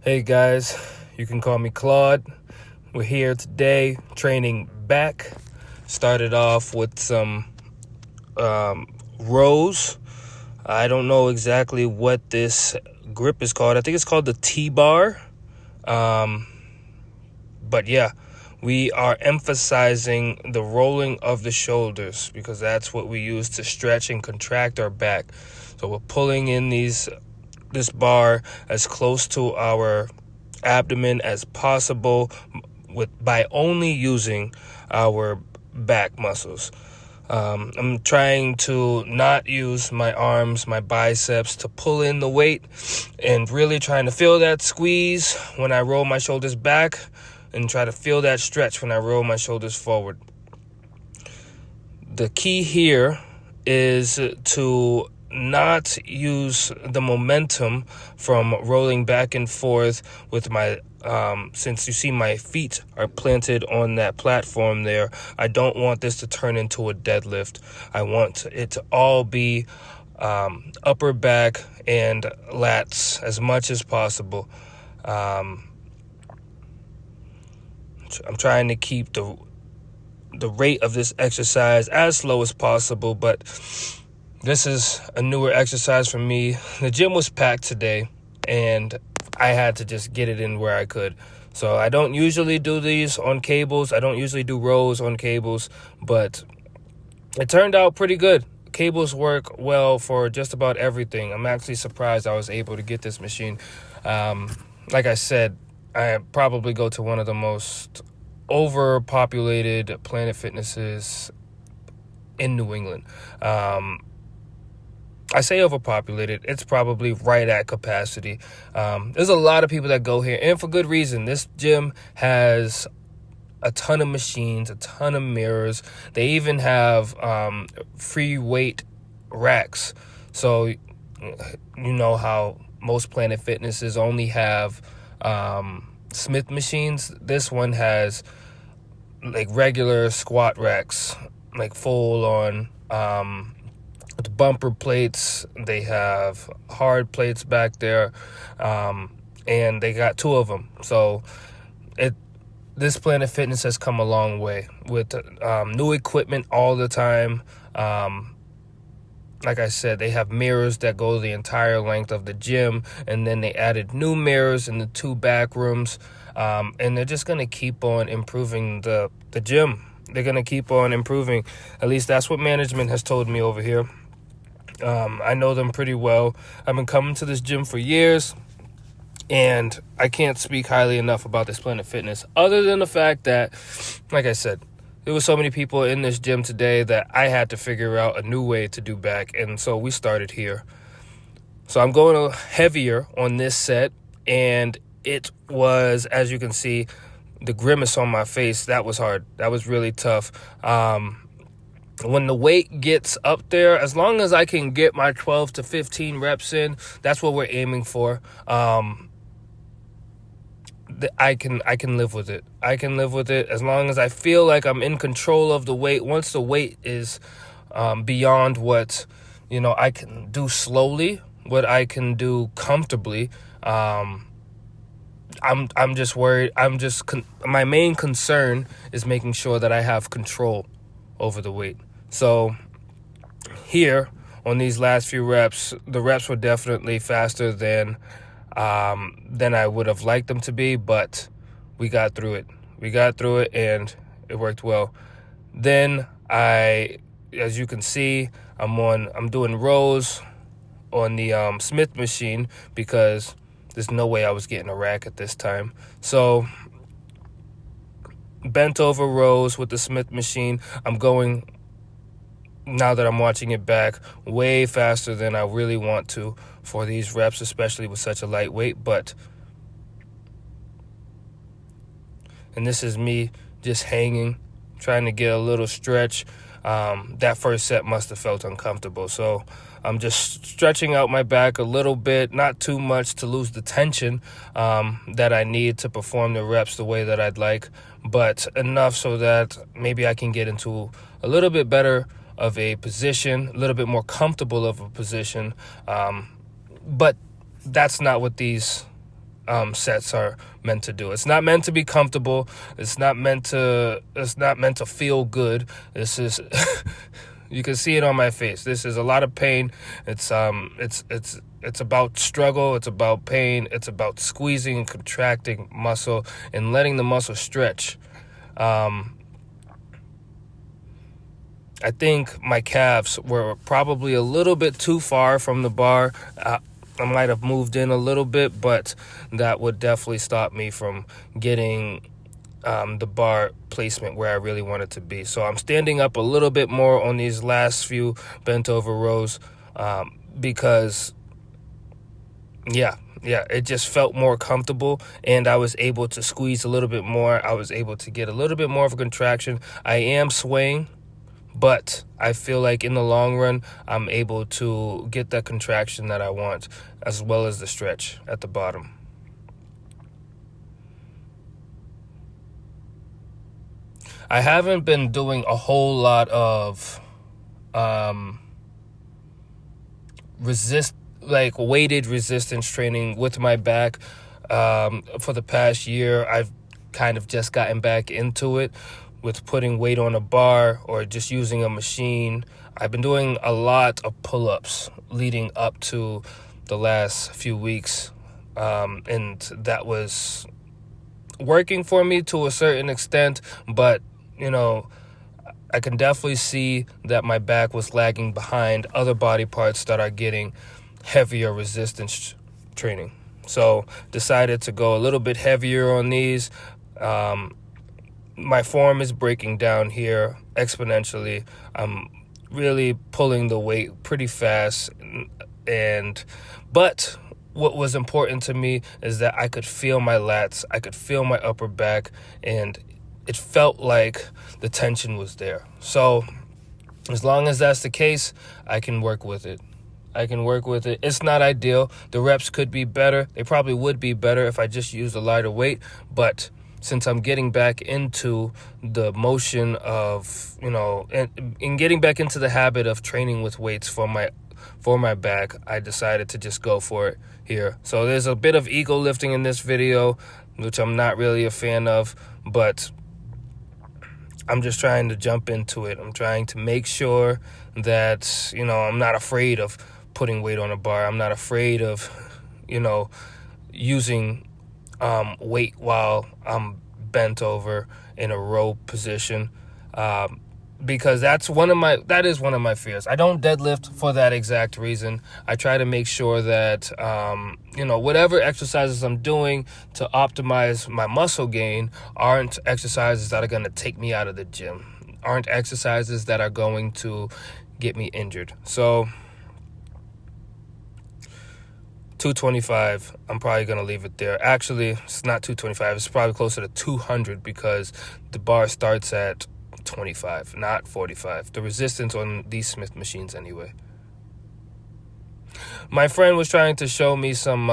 Hey guys, you can call me Claude. We're here today training back. Started off with some rows. I don't know exactly what this grip is called. I think it's called the T-bar. But yeah, we are emphasizing the rolling of the shoulders because that's what we use to stretch and contract our back. So we're pulling in this bar as close to our abdomen as possible by only using our back muscles. I'm trying to not use my arms, my biceps to pull in the weight and really trying to feel that squeeze when I roll my shoulders back and try to feel that stretch when I roll my shoulders forward. The key here is to not use the momentum from rolling back and forth with my since you see my feet are planted on that platform there. I don't want this to turn into a deadlift. I want it to all be upper back and lats as much as possible. I'm trying to keep the rate of this exercise as slow as possible, but this is a newer exercise for me. The gym was packed today, and I had to just get it in where I could. So I don't usually do these on cables. I don't usually do rows on cables, but it turned out pretty good. Cables work well for just about everything. I'm actually surprised I was able to get this machine. Like I said, I probably go to one of the most overpopulated Planet Fitnesses in New England. I say overpopulated, it's probably right at capacity. There's a lot of people that go here, and for good reason. This gym has a ton of machines, a ton of mirrors. They even have free weight racks. So you know how most Planet Fitnesses only have Smith machines. This one has like regular squat racks, like full on with bumper plates. They have hard plates back there, and they got two of them. So this Planet Fitness has come a long way with new equipment all the time. Like I said, they have mirrors that go the entire length of the gym, and then they added new mirrors in the two back rooms, and they're just going to keep on improving the gym. They're going to keep on improving. At least that's what management has told me over here. I know them pretty well. I've been coming to this gym for years, and I can't speak highly enough about this Planet Fitness, other than the fact that, like I said, there were so many people in this gym today that I had to figure out a new way to do back, and so we started here. So I'm going heavier on this set, and it was, as you can see, the grimace on my face, that was hard. That was really tough. When the weight gets up there, as long as I can get my 12 to 15 reps in, that's what we're aiming for. I can live with it. I can live with it as long as I feel like I'm in control of the weight. Once the weight is beyond what I can do slowly, what I can do comfortably, I'm just worried. My main concern is making sure that I have control over the weight. So here on these last few reps, the reps were definitely faster than I would have liked them to be, but we got through it. And it worked well. Then as you can see, I'm doing rows on the Smith machine because there's no way I was getting a rack at this time. So bent over rows with the Smith machine. I'm going, now that I'm watching it back, way faster than I really want to for these reps, especially with such a light weight. And this is me just hanging, trying to get a little stretch. That first set must have felt uncomfortable. So I'm just stretching out my back a little bit, not too much to lose the tension that I need to perform the reps the way that I'd like, but enough so that maybe I can get into a little bit better of a position, a little bit more comfortable of a position. But that's not what these sets are meant to do. It's not meant to be comfortable. It's not meant to feel good. This is you can see it on my face. This is a lot of pain. It's about struggle. It's about pain. It's about squeezing and contracting muscle and letting the muscle stretch. I think my calves were probably a little bit too far from the bar. I might have moved in a little bit, but that would definitely stop me from getting the bar placement where I really want it to be. So I'm standing up a little bit more on these last few bent over rows because, it just felt more comfortable, and I was able to squeeze a little bit more. I was able to get a little bit more of a contraction. I am swaying, but I feel like in the long run, I'm able to get that contraction that I want, as well as the stretch at the bottom. I haven't been doing a whole lot of weighted resistance training with my back. For the past year, I've kind of just gotten back into it with putting weight on a bar or just using a machine. I've been doing a lot of pull-ups leading up to the last few weeks, and that was working for me to a certain extent, but I can definitely see that my back was lagging behind other body parts that are getting heavier resistance training. So decided to go a little bit heavier on these. My form is breaking down here exponentially. I'm really pulling the weight pretty fast, but what was important to me is that I could feel my lats, I could feel my upper back, and it felt like the tension was there. So as long as that's the case, I can work with it. It's not ideal. The reps could be better. They probably would be better if I just used a lighter weight, but since I'm getting back into the motion of, and getting back into the habit of training with weights for my back, I decided to just go for it here. So there's a bit of ego lifting in this video, which I'm not really a fan of, but I'm just trying to jump into it. I'm trying to make sure that, I'm not afraid of putting weight on a bar. I'm not afraid of, using weight while I'm bent over in a row position, because that is one of my fears. I don't deadlift for that exact reason. I try to make sure that whatever exercises I'm doing to optimize my muscle gain aren't exercises that are going to take me out of the gym, aren't exercises that are going to get me injured. So 225, I'm probably going to leave it there. Actually, it's not 225. It's probably closer to 200 because the bar starts at 25, not 45. The resistance on these Smith machines anyway. My friend was trying to show me some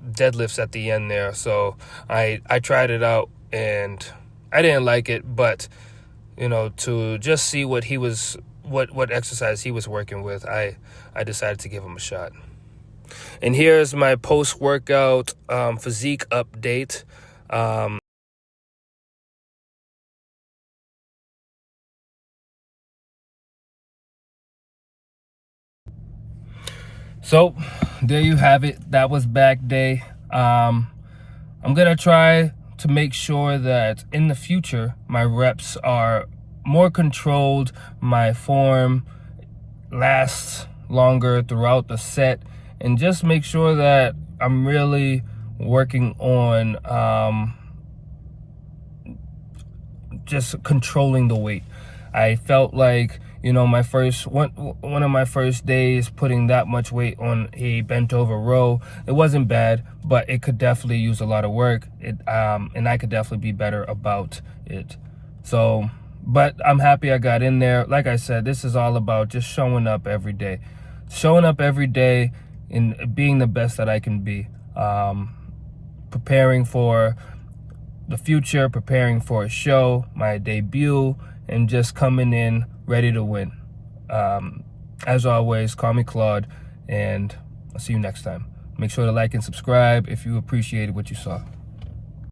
deadlifts at the end there, so I tried it out and I didn't like it, but to just see what exercise he was working with, I decided to give him a shot. And here's my post-workout physique update. So there you have it. That was back day. I'm gonna try to make sure that in the future my reps are more controlled, my form lasts longer throughout the set, and just make sure that I'm really working on just controlling the weight. I felt like, my first one of my first days putting that much weight on a bent over row, it wasn't bad, but it could definitely use a lot of work. And I could definitely be better about it. So, but I'm happy I got in there. Like I said, this is all about just showing up every day and being the best that I can be. Preparing for the future, preparing for a show, my debut, and just coming in ready to win. As always, call me Claude, and I'll see you next time. Make sure to like and subscribe if you appreciated what you saw.